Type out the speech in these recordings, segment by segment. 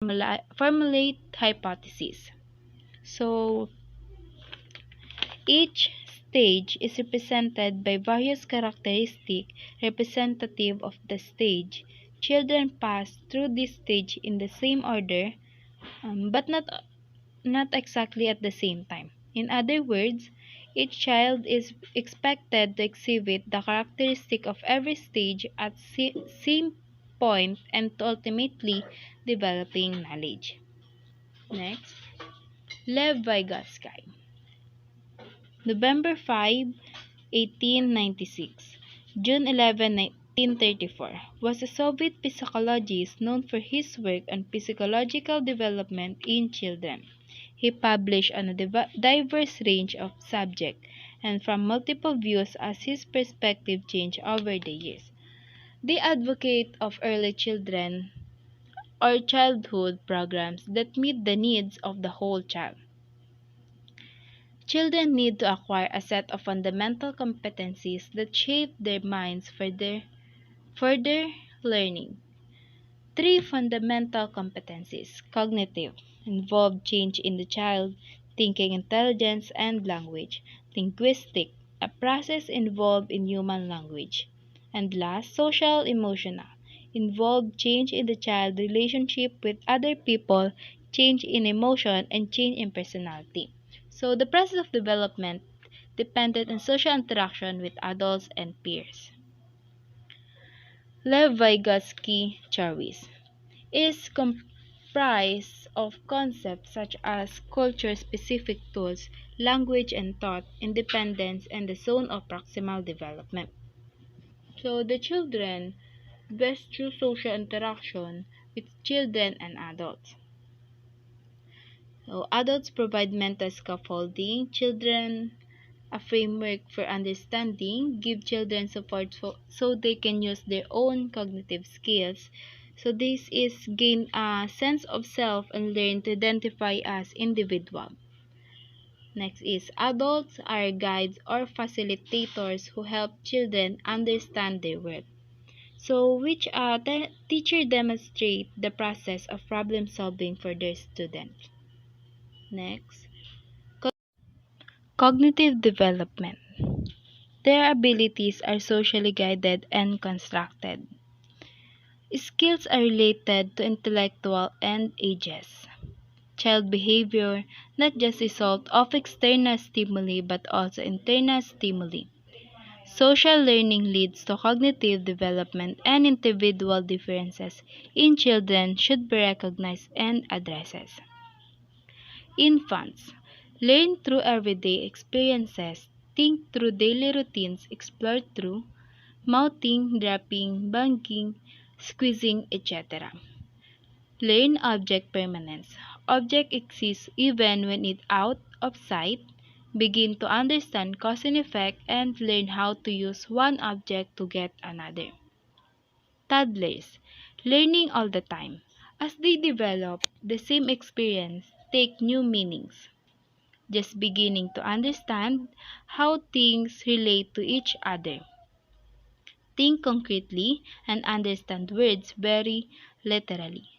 formulate hypotheses. So, each stage is represented by various characteristics representative of the stage. Children pass through this stage in the same order, but not exactly at the same time. In other words, each child is expected to exhibit the characteristic of every stage at same point and to ultimately developing knowledge. Next, Lev Vygotsky, November 5, 1896, June 11, 1934, was a Soviet psychologist known for his work on psychological development in children. He published on a diverse range of subjects and from multiple views as his perspective changed over the years. The advocate of early children or childhood programs that meet the needs of the whole child. Children need to acquire a set of fundamental competencies that shape their minds for their further learning. Three fundamental competencies: cognitive, involve change in the child, thinking intelligence and language; linguistic, a process involved in human language; and last, social emotional, involve change in the child relationship with other people, change in emotion, and change in personality. So the process of development depended on social interaction with adults and peers. Lev Vygotsky theories is comprised of concepts such as culture-specific tools, language and thought, independence, and the zone of proximal development. So the children best through social interaction with children and adults. So adults provide mental scaffolding, children a framework for understanding, give children support so they can use their own cognitive skills. So this is gain a sense of self and learn to identify as individual. Next is adults are guides or facilitators who help children understand their world. So which teacher demonstrate the process of problem solving for their students. Next, cognitive development. Their abilities are socially guided and constructed. Skills are related to intellectual and ages. Child behavior, not just result of external stimuli but also internal stimuli. Social learning leads to cognitive development and individual differences in children should be recognized and addressed. Infants learn through everyday experiences, think through daily routines, explore through mouthing, dropping, banging, squeezing, etc. Learn object permanence. Object exists even when it out of sight. Begin to understand cause and effect and learn how to use one object to get another. Toddlers learning all the time. As they develop, the same experience take new meanings. Just beginning to understand how things relate to each other. Think concretely and understand words very literally.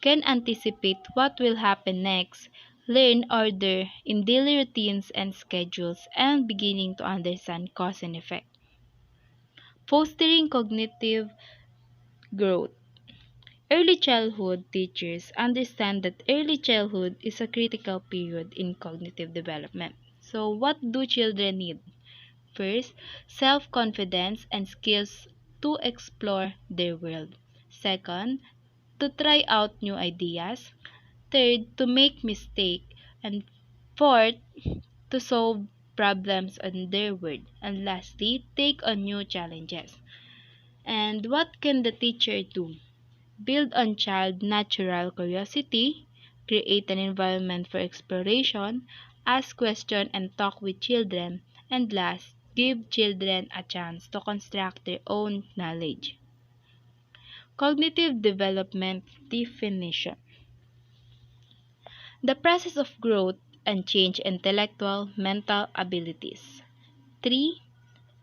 Can anticipate what will happen next, learn order in daily routines and schedules, and beginning to understand cause and effect. Fostering cognitive growth. Early childhood teachers understand that early childhood is a critical period in cognitive development. So, what do children need? First, self-confidence and skills to explore their world. Second, to try out new ideas. Third, to make mistakes. And fourth, to solve problems on their world. And lastly, take on new challenges. And what can the teacher do? Build on child natural curiosity, create an environment for exploration, ask questions and talk with children, and last, give children a chance to construct their own knowledge. Cognitive development definition. The process of growth and change intellectual mental abilities. 3.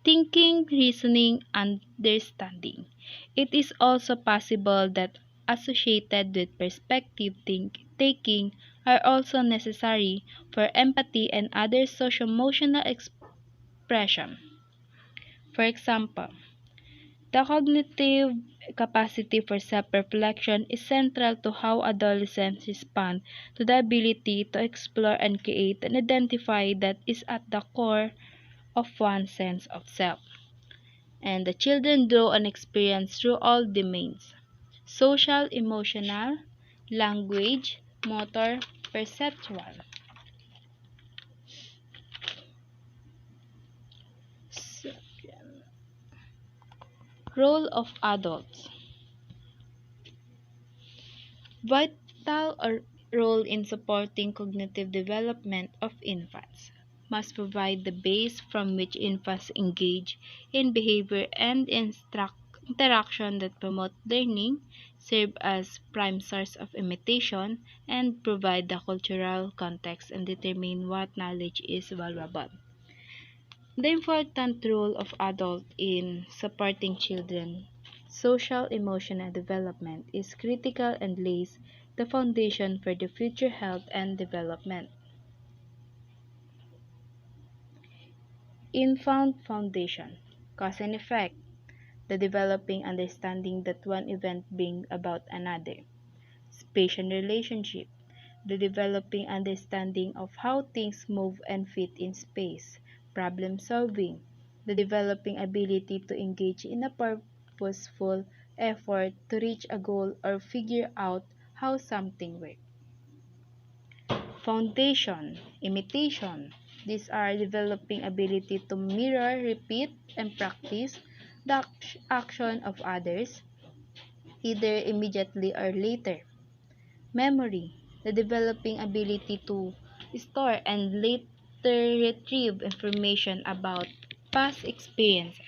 Thinking, reasoning, understanding. It is also possible that associated with perspective taking are also necessary for empathy and other social-emotional expression. For example, the cognitive capacity for self-reflection is central to how adolescents respond to the ability to explore and create and identify that is at the core of one's sense of self. And the children draw on experience through all domains: social, emotional, language, motor, perceptual. Role of adults. Vital role in supporting cognitive development of infants. Must provide the base from which infants engage in behavior and interaction that promote learning, serve as prime source of imitation, and provide the cultural context and determine what knowledge is valuable. The important role of adults in supporting children social emotional development is critical and lays the foundation for the future health and development. Infant foundation. Cause and effect. The developing understanding that one event being about another. Space and relationship. The developing understanding of how things move and fit in space. Problem solving. The developing ability to engage in a purposeful effort to reach a goal or figure out how something works. Foundation, imitation. These are developing ability to mirror, repeat, and practice the action of others, either immediately or later. Memory, the developing ability to store and later retrieve information about past experiences.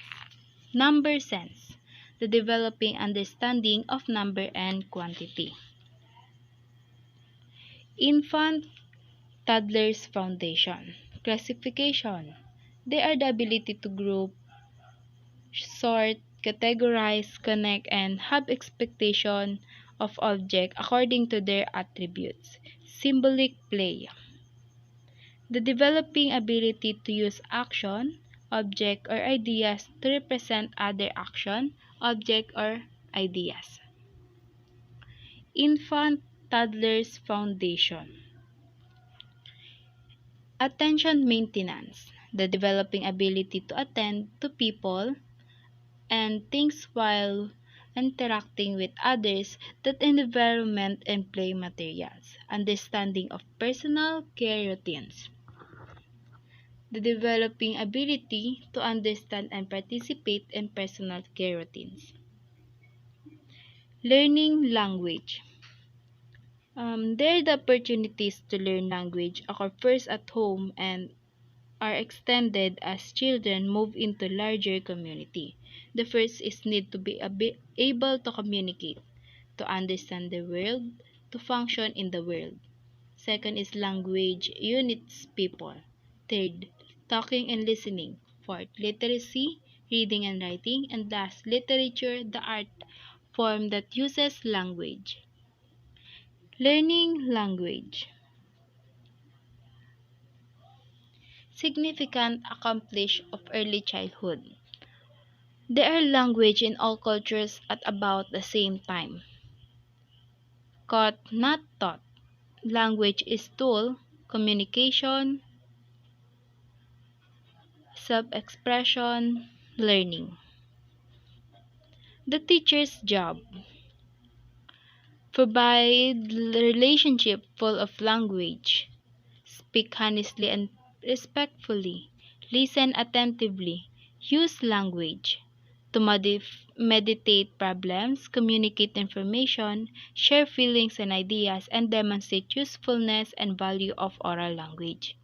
Number sense, the developing understanding of number and quantity. Infant toddlers foundation. Classification. They are the ability to group, sort, categorize, connect, and have expectation of objects according to their attributes. Symbolic play. The developing ability to use action, object, or ideas to represent other action, object, or ideas. Infant toddlers foundation. Attention maintenance. The developing ability to attend to people and things while interacting with others, that environment and play materials. Understanding of personal care routines. The developing ability to understand and participate in personal care routines. Learning language. There the opportunities to learn language occur first at home and are extended as children move into larger community. The first is need to be able to communicate, to understand the world, to function in the world. Second is language units people. Third, talking and listening. Fourth, literacy, reading and writing. And last, literature, the art form that uses language. Learning language. Significant accomplish of early childhood. There are language in all cultures at about the same time. Caught, not taught. Language is tool, communication, self-expression, learning. The teacher's job. Provide relationship full of language. Speak honestly and respectfully. Listen attentively. Use language. To meditate problems, communicate information, share feelings and ideas, and demonstrate usefulness and value of oral language.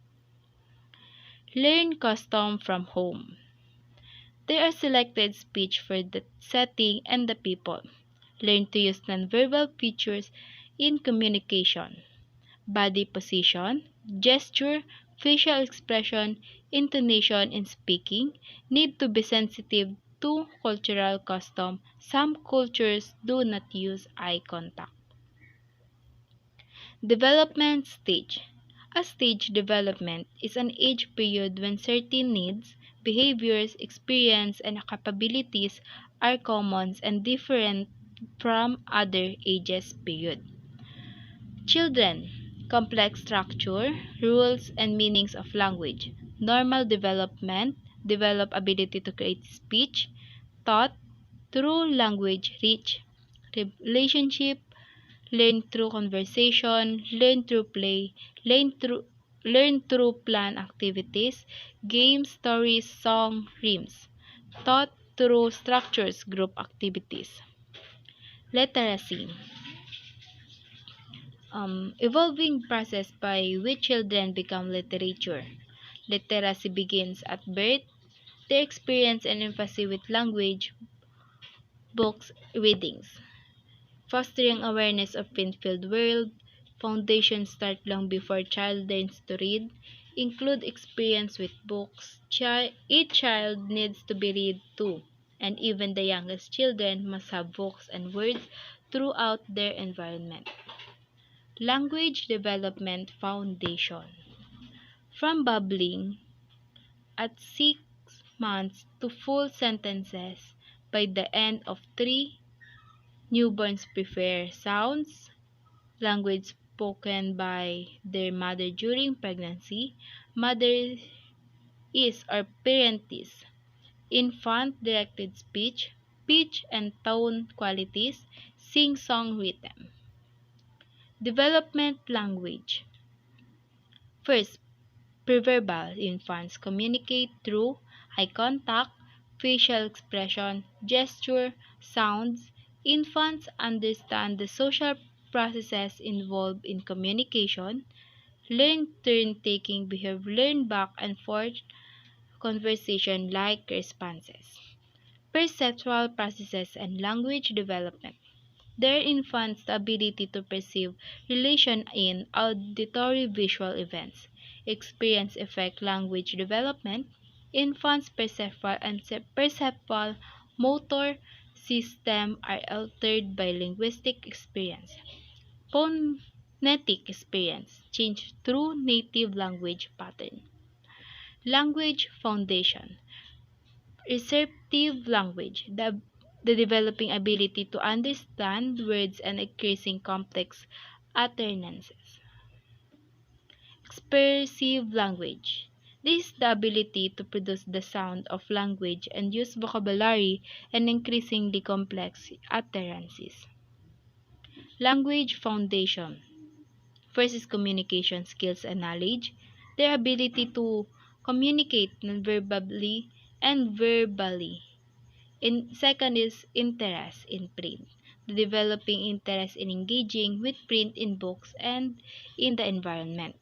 Learn custom from home. There are selected speech for the setting and the people. Learn to use nonverbal features in communication. Body position, gesture, facial expression, intonation in speaking need to be sensitive 2. Cultural custom. Some cultures do not use eye contact. Development stage. A stage development is an age period when certain needs, behaviors, experience, and capabilities are common and different from other ages period. Children. Complex structure, rules, and meanings of language. Normal development. Develop ability to create speech, thought, through language reach, relationship, learn through conversation, learn through play, learn through plan activities, games, stories, song, rhymes, taught through structures, group activities. Literacy. Evolving process by which children become literature. Literacy begins at birth. Their experience and empathy with language, books, readings. Fostering awareness of print-filled world. Foundations start long before child learns to read. Include experience with books. Each child needs to be read to, and even the youngest children must have books and words throughout their environment. Language Development Foundation. From babbling at 6 months to full sentences by the end of 3, newborns prefer sounds, language spoken by their mother during pregnancy, mother is or parent is, infant-directed speech, pitch and tone qualities, sing-song rhythm. Development language. First, preverbal infants communicate through eye contact, facial expression, gesture, sounds. Infants understand the social processes involved in communication, learn turn-taking behavior, learn back and forth conversation-like responses. Perceptual processes and language development. Their infants the ability to perceive relation in auditory visual events. Experience affect language development. Infants' perceptual and perceptual motor system are altered by linguistic experience. Phonetic experience change through native language pattern. Language foundation. Receptive language. The developing ability to understand words and increasing complex utterances. Expressive language. This is the ability to produce the sound of language and use vocabulary and increasingly complex utterances. Language foundation. First is communication skills and knowledge. Their ability to communicate non-verbally and verbally. Second is interest in print. The developing interest in engaging with print in books and in the environment.